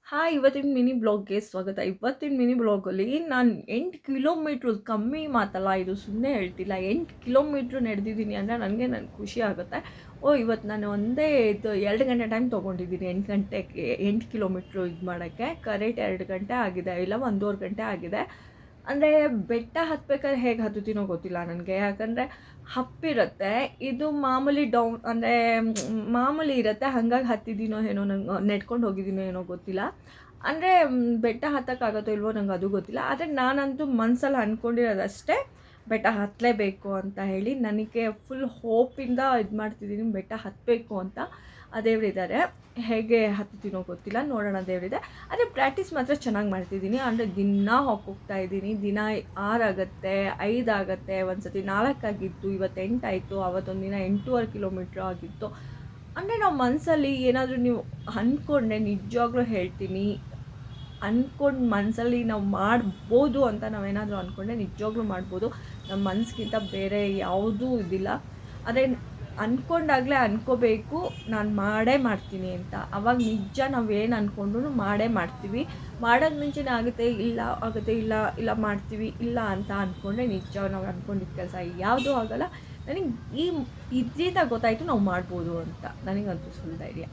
Hi! ಇವತ್ತಿನ mini ಬ್ಲಾಗ್ಗೆ ಸ್ವಾಗತ. ಇವತ್ತಿನ ಮಿನಿ ಬ್ಲಾಗಲ್ಲಿ ನಾನು 8 ಕಿಲೋಮೀಟ್ರು ಕಮ್ಮಿ ಮಾತಲ್ಲ ಇದು, ಸುಮ್ಮನೆ ಹೇಳ್ತಿಲ್ಲ. 8 ಕಿಲೋಮೀಟ್ರ್ ನಡೆದಿದ್ದೀನಿ ಅಂದರೆ ನನಗೆ ಖುಷಿ ಆಗುತ್ತೆ. ಇವತ್ತು ನಾನು ಒಂದೇ ಇದು 2 ಗಂಟೆ ಟೈಮ್ ತೊಗೊಂಡಿದ್ದೀನಿ 8 ಗಂಟೆಗೆ 8 ಕಿಲೋಮೀಟ್ರು ಇದು ಮಾಡೋಕ್ಕೆ. ಕರೆಕ್ಟ್ 2 ಗಂಟೆ ಆಗಿದೆ, ಇಲ್ಲ 1.5 ಗಂಟೆ ಆಗಿದೆ. ಅಂದರೆ ಬೆಟ್ಟ ಹತ್ಬೇಕಾದ್ರೆ ಹೇಗೆ ಹತ್ತುತ್ತೀನೋ ಗೊತ್ತಿಲ್ಲ ನನಗೆ, ಯಾಕಂದರೆ ಹಪ್ಪಿರುತ್ತೆ. ಇದು ಮಾಮೂಲಿ ಡೌನ್ ಅಂದರೆ ಮಾಮೂಲಿ ಇರುತ್ತೆ, ಹಾಗಾಗಿ ಹತ್ತಿದ್ದೀನೋ ಏನೋ, ನಂಗೆ ನೆಡ್ಕೊಂಡು ಹೋಗಿದ್ದೀನೋ ಏನೋ ಗೊತ್ತಿಲ್ಲ. ಅಂದರೆ ಬೆಟ್ಟ ಹತ್ತಕ್ಕಾಗುತ್ತೋ ಇಲ್ವೋ ನಂಗೆ ಅದು ಗೊತ್ತಿಲ್ಲ. ಆದರೆ ನಾನಂತೂ ಮನಸ್ಸಲ್ಲಿ ಅಂದ್ಕೊಂಡಿರೋದಷ್ಟೇ, ಬೆಟ್ಟ ಹತ್ತಲೇಬೇಕು ಅಂತ ಹೇಳಿ. ನನಗೆ ಫುಲ್ ಹೋಪಿಂದ ಇದು ಮಾಡ್ತಿದ್ದೀನಿ, ಬೆಟ್ಟ ಹತ್ತಬೇಕು ಅಂತ. ಆ ದೇವರಿದ್ದಾರೆ, ಹೇಗೆ ಹತ್ತುತ್ತೀನೋ ಗೊತ್ತಿಲ್ಲ, ನೋಡೋಣ ದೇವರಿದೆ. ಆದರೆ ಪ್ರಾಕ್ಟೀಸ್ ಮಾತ್ರ ಚೆನ್ನಾಗಿ ಮಾಡ್ತಿದ್ದೀನಿ. ಅಂದರೆ ದಿನ ಹೋಗ್ತಾಯಿದ್ದೀನಿ. ದಿನ 6 ಆಗುತ್ತೆ, 5 ಆಗುತ್ತೆ, ಒಂದು ಸತಿ 4 ಆಗಿತ್ತು, ಇವತ್ತು 8 ಆಯಿತು, ಅವತ್ತೊಂದು ದಿನ 8.5 ಕಿಲೋಮೀಟ್ರ್ ಆಗಿತ್ತು. ಅಂದರೆ ನಾವು ಮನಸ್ಸಲ್ಲಿ ಏನಾದರೂ ನೀವು ಅಂದ್ಕೊಂಡ್ರೆ, ನಿಜವಾಗ್ಲೂ ಹೇಳ್ತೀನಿ, ಅಂದ್ಕೊಂಡು ಮನಸ್ಸಲ್ಲಿ ನಾವು ಮಾಡ್ಬೋದು ಅಂತ ನಾವೇನಾದರೂ ಅಂದ್ಕೊಂಡ್ರೆ ನಿಜವಾಗ್ಲೂ ಮಾಡ್ಬೋದು. ನಮ್ಮ ಮನಸ್ಸಿಗಿಂತ ಬೇರೆ ಯಾವುದೂ ಇದಿಲ್ಲ. ಅದೇ ಅಂದ್ಕೊಂಡಾಗಲೇ ಅಂದ್ಕೋಬೇಕು, ನಾನು ಮಾಡೇ ಮಾಡ್ತೀನಿ ಅಂತ. ಆವಾಗ ನಿಜ ನಾವೇನು ಅಂದ್ಕೊಂಡ್ರು ಮಾಡೇ ಮಾಡ್ತೀವಿ. ಮಾಡೋದು ಮುಂಚೆನೇ ಆಗುತ್ತೆ, ಇಲ್ಲ ಮಾಡ್ತೀವಿ, ಇಲ್ಲ ಅಂತ ಅಂದ್ಕೊಂಡ್ರೆ ನಿಜ ನಾವು ಅಂದ್ಕೊಂಡಿದ್ದ ಕೆಲಸ ಯಾವುದೂ ಆಗೋಲ್ಲ. ನನಗೆ ಇದರಿಂದ ಗೊತ್ತಾಯಿತು ನಾವು ಮಾಡ್ಬೋದು ಅಂತ. ನನಗಂತೂ ಫುಲ್ ಧೈರ್ಯ.